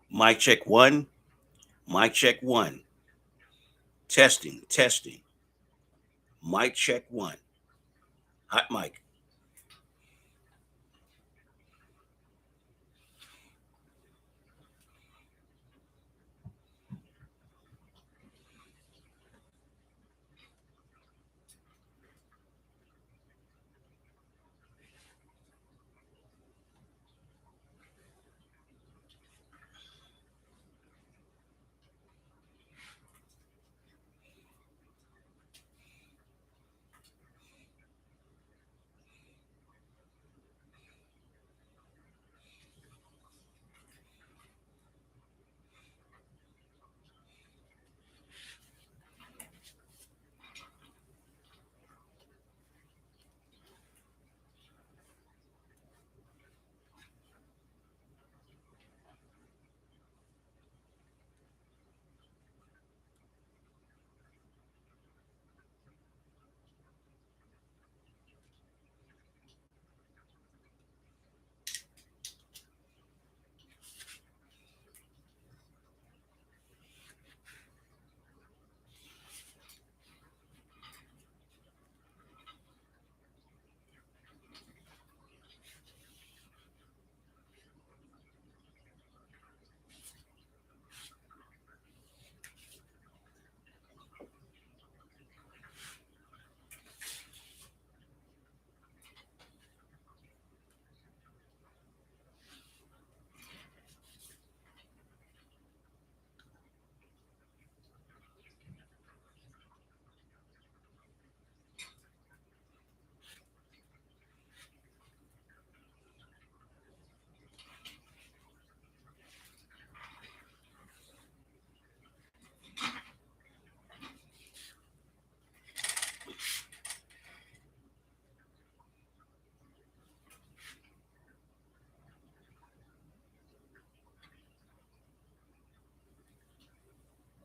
Mic check one. Mic check one. Testing, testing. Mic check one. Hot mic.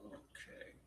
Okay.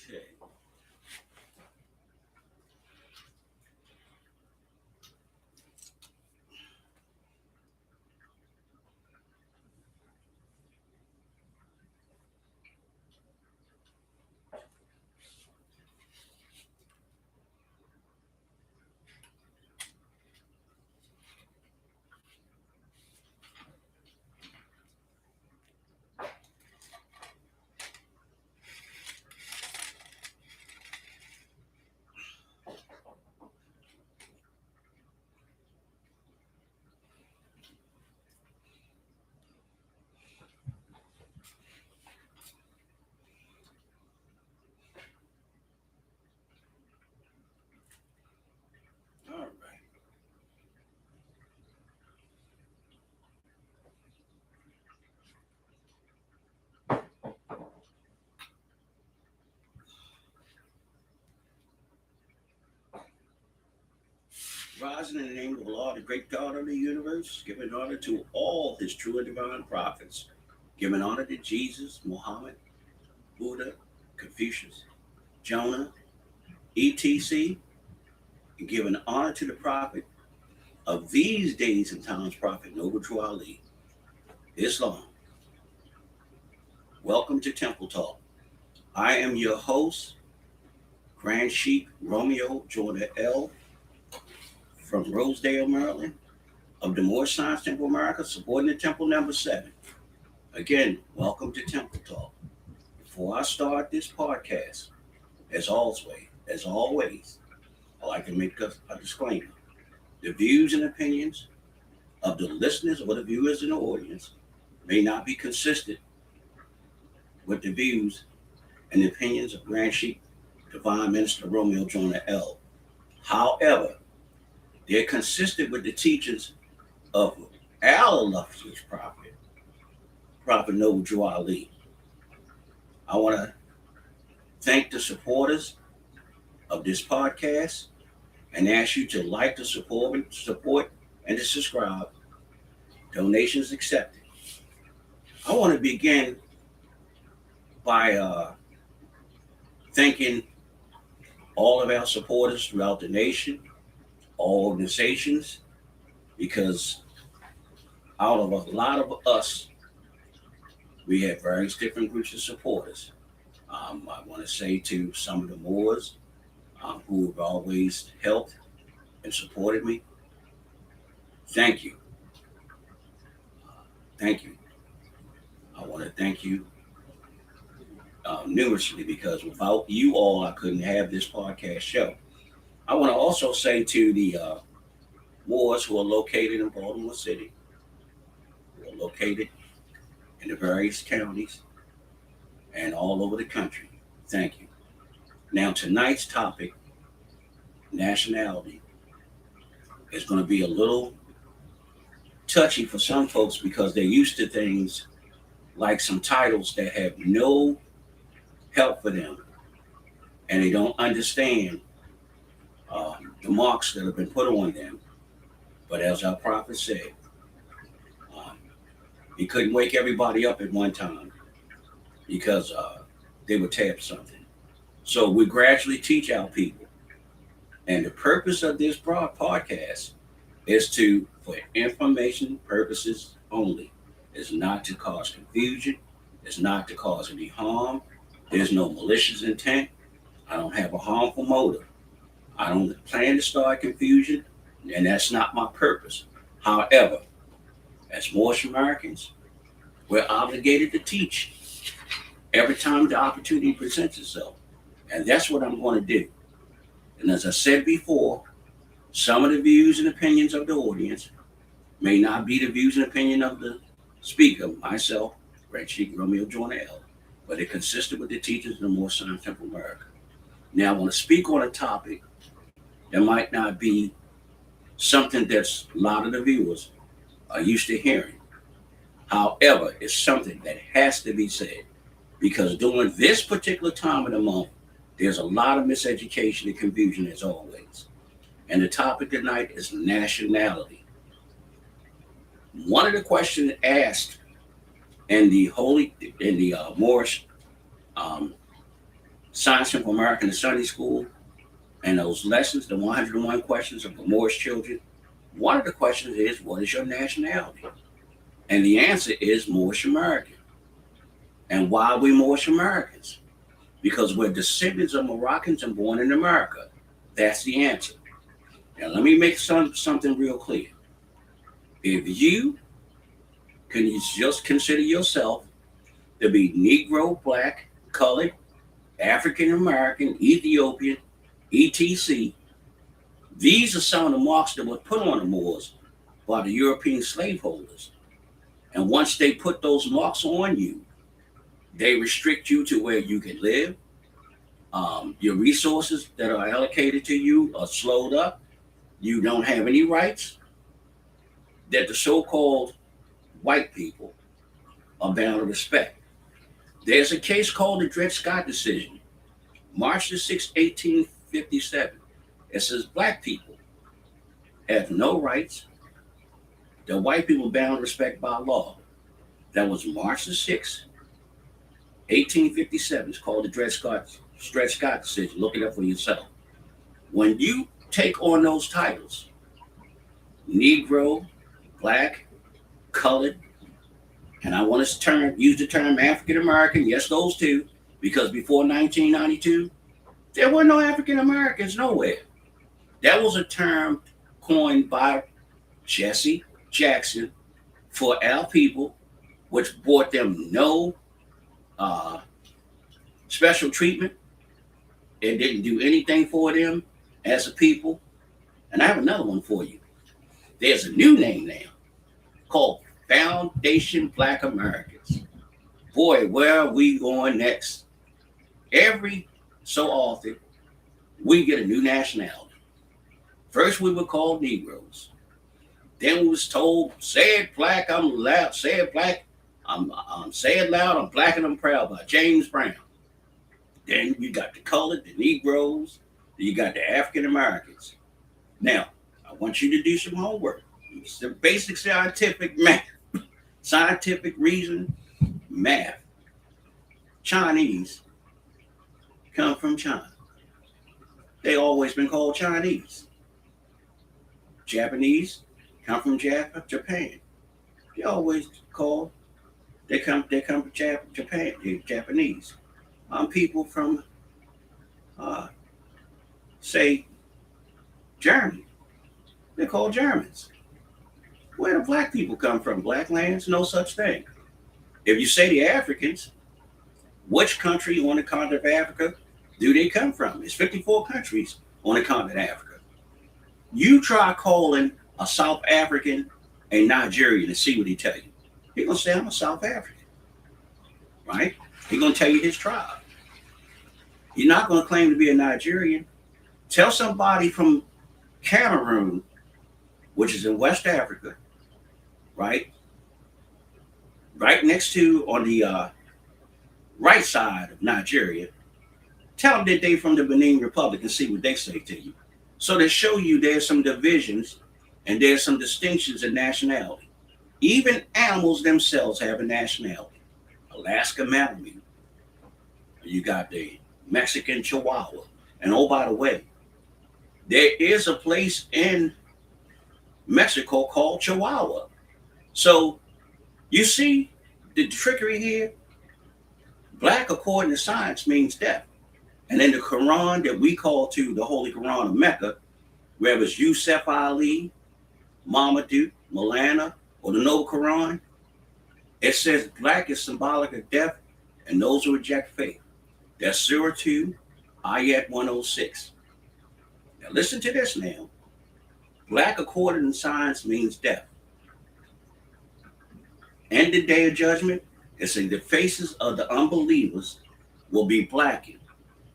Okay. All right. Rising in the name of the Lord, the great God of the universe, giving honor to all his true and divine prophets, giving honor to Jesus, Muhammad, Buddha, Confucius, Jonah, etc., and giving honor to the prophet of these days and times, Prophet Noble True Ali, Islam. Welcome to Temple Talk. I am your host, Grand Sheik Romeo Jordan L. from Rosedale, Maryland, of the Moore Science Temple America, supporting the Temple number 7. Again, welcome to Temple Talk. Before I start this podcast, as always, I like to make a disclaimer. The views and opinions of the listeners or the viewers in the audience may not be consistent with the views and opinions of Grand Sheik Divine Minister Romeo Jonah L. However, they're consistent with the teachings of our illustrious prophet, Prophet Noble Drew Ali. I want to thank the supporters of this podcast and ask you to like, to support, and to subscribe. Donations accepted. I want to begin by thanking all of our supporters throughout the nation, all organizations, because out of a lot of us, we have various different groups of supporters. I want to say to some of the Moors who have always helped and supported me, thank you. Thank you. I want to thank you numerously, because without you all, I couldn't have this podcast show. I want to also say to the Moors who are located in Baltimore City, who are located in the various counties and all over the country, thank you. Now, tonight's topic, nationality, is going to be a little touchy for some folks because they're used to things like some titles that have no help for them, and they don't understand the marks that have been put on them. But as our prophet said, he couldn't wake everybody up at one time because they would tap something. So we gradually teach our people. And the purpose of this podcast is for information purposes only. It's not to cause confusion. It's not to cause any harm. There's no malicious intent. I don't have a harmful motive. I don't plan to start confusion, and that's not my purpose. However, as Moorish Americans, we're obligated to teach every time the opportunity presents itself. And that's what I'm going to do. And as I said before, some of the views and opinions of the audience may not be the views and opinion of the speaker, myself, Grand Sheik Romeo Jonah L., but it consistent with the teachings of the Moorish Science Temple America. Now, I want to speak on a topic that might not be something that's a lot of the viewers are used to hearing. However, it's something that has to be said, because during this particular time of the month, there's a lot of miseducation and confusion as always. And the topic tonight is nationality. One of the questions asked in the Moorish Science Temple American Sunday School, and those lessons, the 101 questions of the Moorish children, one of the questions is, what is your nationality? And the answer is Moorish American. And why are we Moorish Americans? Because we're descendants of Moroccans and born in America. That's the answer. Now, let me make something real clear. If you can just consider yourself to be Negro, Black, Colored, African American, Ethiopian, etc., these are some of the marks that were put on the Moors by the European slaveholders. And once they put those marks on you, they restrict you to where you can live. Your resources that are allocated to you are slowed up. You don't have any rights that the so-called white people are bound to respect. There's a case called the Dred Scott decision, March the 6th, 1857. It says black people have no rights that white people are bound to respect by law. That was March the 6th, 1857. It's called the Dred Scott decision. Look it up for yourself. When you take on those titles, Negro, Black, Colored, and I want to use the term African American, yes, those two, because before 1992, there were no African Americans nowhere. That was a term coined by Jesse Jackson for our people, which brought them no special treatment. It didn't do anything for them as a people. And I have another one for you. There's a new name now called Foundation Black Americans. Boy, where are we going next? Every so often, we get a new nationality. First, we were called Negroes. Then we was told, "Say it black, I'm loud. Say it black, I'm say it loud. I'm black and I'm proud." By James Brown. Then you got the colored, the Negroes. Then you got the African Americans. Now, I want you to do some homework. It's the basic scientific math, scientific reason, math. Chinese come from China. They always been called Chinese. Japanese come from Japan. They always called. They come from Japan. They're Japanese. People from uh, say Germany. They're called Germans. Where do black people come from? Black lands? No such thing. If you say the Africans, which country on the continent of Africa do they come from? It's 54 countries on the continent of Africa. You try calling a South African a Nigerian and see what he tell you. He's gonna say, "I'm a South African," right? He's gonna tell you his tribe. You're not gonna claim to be a Nigerian. Tell somebody from Cameroon, which is in West Africa, right? Right next to on the right side of Nigeria. Tell them that they from the Benin Republic and see what they say to you. So they show you there's some divisions and there's some distinctions in nationality. Even animals themselves have a nationality. Alaska Malamute. You got the Mexican Chihuahua. And oh, by the way, there is a place in Mexico called Chihuahua. So you see the trickery here? Black, according to science, means death. And in the Quran that we call to the Holy Quran of Mecca, whether it's Yusuf Ali, Mamadou, Malana, or the Noble Quran, it says black is symbolic of death and those who reject faith. That's Surah 2, Ayat 106. Now listen to this now. Black, according to science, means death. And the day of judgment, it says the faces of the unbelievers will be blackened.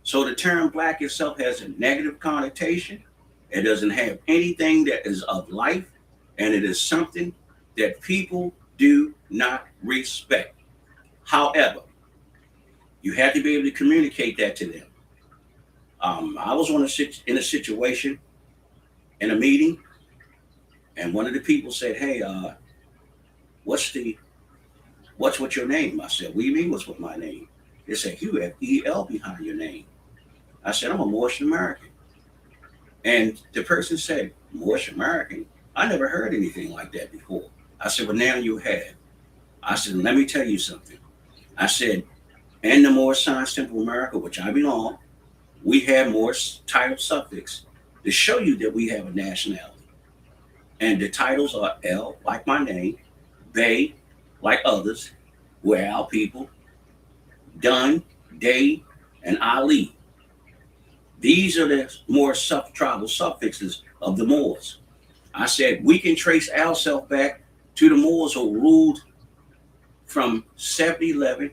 So the term black itself has a negative connotation. It doesn't have anything that is of life, and it is something that people do not respect. However, you have to be able to communicate that to them. I was in a situation in a meeting, and one of the people said, "Hey, what's with your name?" I said, "What do you mean, what's with my name?" They said, "You have EL behind your name." I said, "I'm a Moorish American." And the person said, "Moorish American? I never heard anything like that before." I said, "Well, now you have." I said, "Let me tell you something." I said, "In the Moorish Science Temple of America, which I belong, we have Moorish title suffix to show you that we have a nationality. And the titles are El, like my name, Bey, like others, where our people, Dun, Day, and Ali. These are the more tribal suffixes of the Moors." I said, "We can trace ourselves back to the Moors who ruled from 711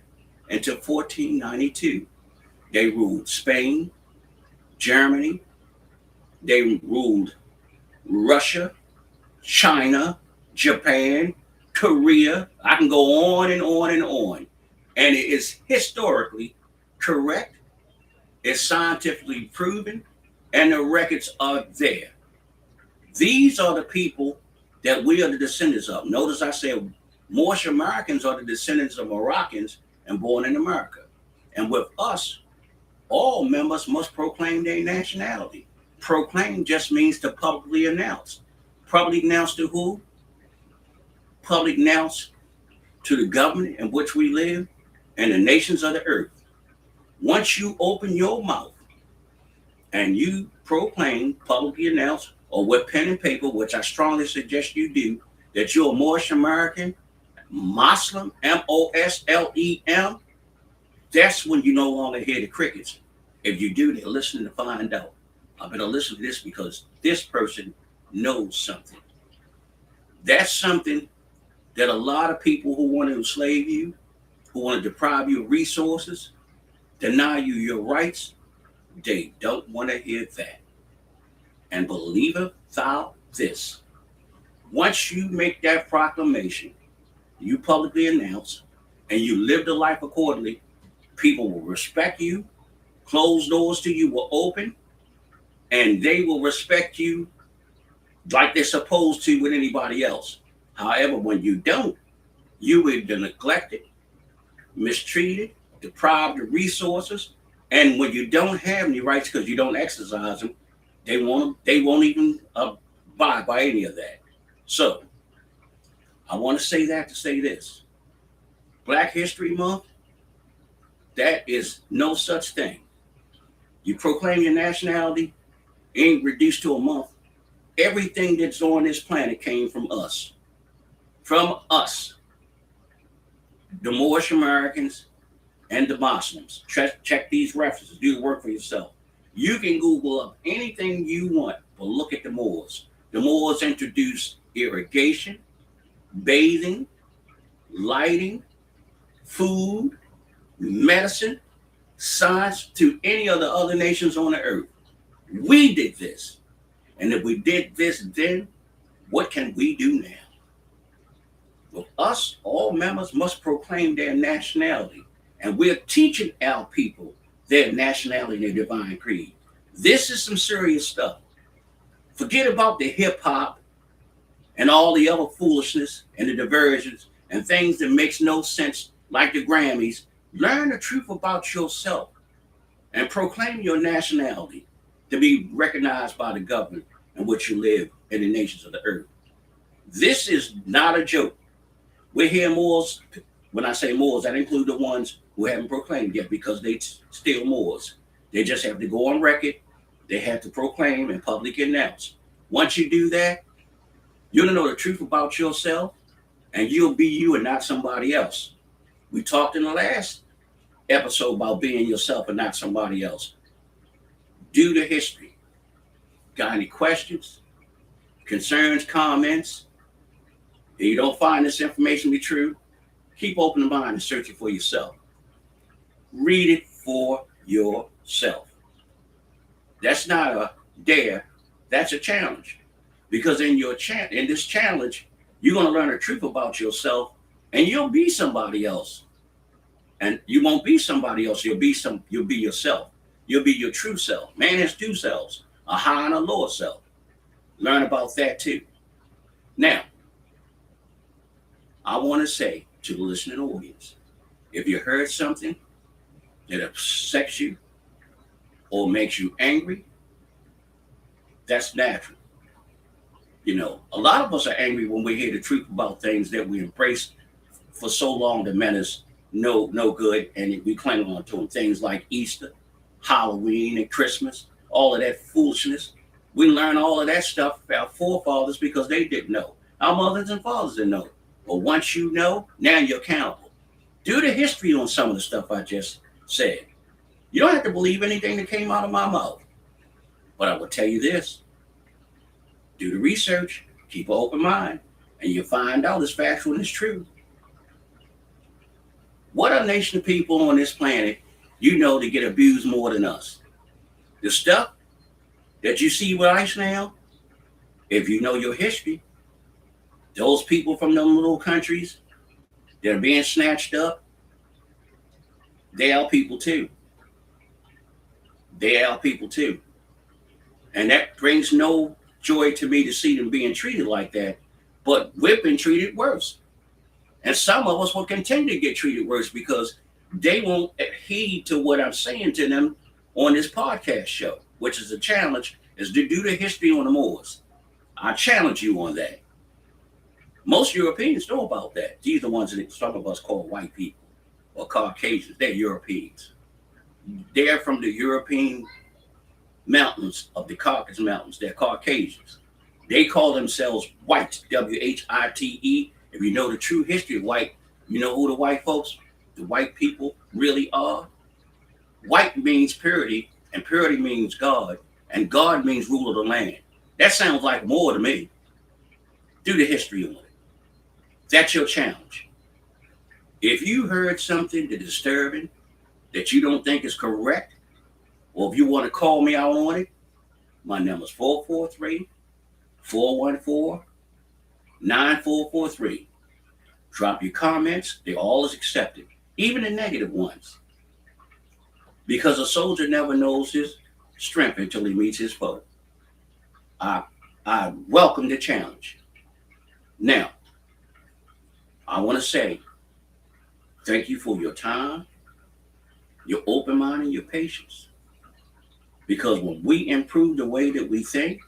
until 1492. They ruled Spain, Germany, they ruled Russia, China, Japan, Korea. I can go on and on and on. And it is historically correct, it's scientifically proven, and the records are there. These are the people that we are the descendants of. Notice I said Moorish Americans are the descendants of Moroccans and born in America. And with us, all members must proclaim their nationality. Proclaim just means to publicly announce. Publicly announce to who? Publicly announce to the government in which we live and the nations of the earth. Once you open your mouth and you proclaim, publicly announce, or with pen and paper, which I strongly suggest you do, that you're a Moorish American, Muslim, Moslem, that's when you no longer hear the crickets. If you do, they're listening to find out. I better listen to this because this person knows something. That's something that a lot of people who want to enslave you, who want to deprive you of resources, deny you your rights, they don't want to hear that. And believeth thou this, once you make that proclamation, you publicly announce, and you live the life accordingly, people will respect you, closed doors to you will open, and they will respect you like they're supposed to with anybody else. However, when you don't, you either neglected, mistreated, deprived of resources, and when you don't have any rights because you don't exercise them, they won't even abide by any of that. So I want to say that to say this. Black History Month, that is no such thing. You proclaim your nationality, ain't reduced to a month. Everything that's on this planet came from us. From us. The Moorish Americans and the Muslims. Check these references. Do the work for yourself. You can Google up anything you want, but look at the Moors. The Moors introduced irrigation, bathing, lighting, food, medicine, science to any of the other nations on the earth. We did this. And if we did this then, what can we do now? Well, us, all members, must proclaim their nationality. And we're teaching our people their nationality and their divine creed. This is some serious stuff. Forget about the hip hop and all the other foolishness and the diversions and things that makes no sense, like the Grammys. Learn the truth about yourself and proclaim your nationality to be recognized by the government in which you live in the nations of the earth. This is not a joke. We're here Moors. When I say Moors, that include the ones who haven't proclaimed yet because they still Moors. They just have to go on record. They have to proclaim and publicly announce. Once you do that, you'll know the truth about yourself and you'll be you and not somebody else. We talked in the last episode about being yourself and not somebody else. Do the history. Got any questions, concerns, comments? If you don't find this information to be true, keep open mind and search it for yourself. Read it for yourself. That's not a dare, that's a challenge. Because in this challenge, you're going to learn the truth about yourself and you'll be somebody else. And you won't be somebody else, you'll be yourself. You'll be your true self. Man has two selves, a high and a lower self. Learn about that too. Now, I want to say to the listening audience, if you heard something that upsets you or makes you angry, that's natural. You know, a lot of us are angry when we hear the truth about things that we embraced for so long that meant us no good, and we cling on to them. Things like Easter, Halloween, and Christmas, all of that foolishness. We learn all of that stuff from our forefathers because they didn't know. Our mothers and fathers didn't know. But once you know, now you're accountable. Do the history on some of the stuff I just said. You don't have to believe anything that came out of my mouth. But I will tell you this. Do the research, keep an open mind, and you'll find out it's factual and it's true. What a nation of people on this planet you know to get abused more than us? The stuff that you see with ICE now, if you know your history, those people from them little countries that are being snatched up, they are people too. They are people too. And that brings no joy to me to see them being treated like that. But we've been treated worse. And some of us will continue to get treated worse because they won't heed to what I'm saying to them on this podcast show, which is a challenge, is to do the history on the Moors. I challenge you on that. Most Europeans know about that. These are the ones that some of us call white people or Caucasians. They're Europeans. They're from the European mountains of the Caucasus Mountains. They're Caucasians. They call themselves white, W-H-I-T-E. If you know the true history of white, you know who the white folks, the white people really are. White means purity, and purity means God, and God means rule of the land. That sounds like more to me. Do the history on it. That's your challenge. If you heard something that's disturbing that you don't think is correct, or if you want to call me out on it, my number is 443 414 9443. Drop your comments, they're always accepted, even the negative ones, because a soldier never knows his strength until he meets his foe. I, I welcome the challenge. Now, I want to say thank you for your time, your open mind, and your patience. Because when we improve the way that we think,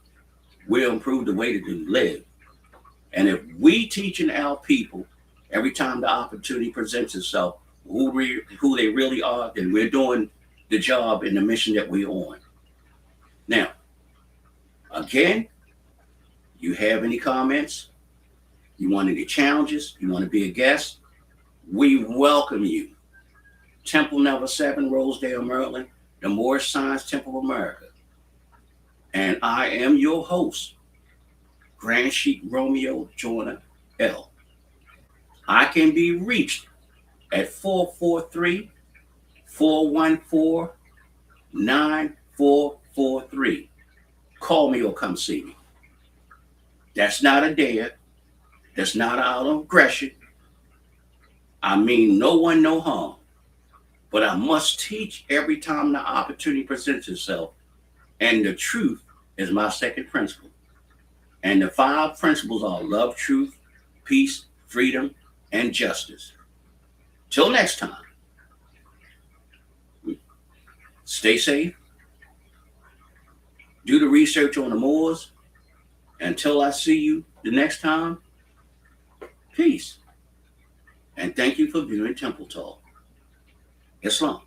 we'll improve the way that we live. And if we teaching our people every time the opportunity presents itself who they really are, then we're doing the job and the mission that we're on. Now, again, you have any comments? You want any challenges? You want to be a guest? We welcome you. Temple Number 7, Rosedale, Maryland, the Moorish Science Temple of America. And I am your host, Grand Sheik Romeo Joyner L. I can be reached at 443 414 9443. Call me or come see me. That's not a dare. That's not out of aggression. I mean no one, no harm. But I must teach every time the opportunity presents itself. And the truth is my second principle. And the 5 principles are love, truth, peace, freedom, and justice. Till next time, stay safe. Do the research on the Moors. Until I see you the next time, peace. And thank you for viewing Temple Talk. Islam.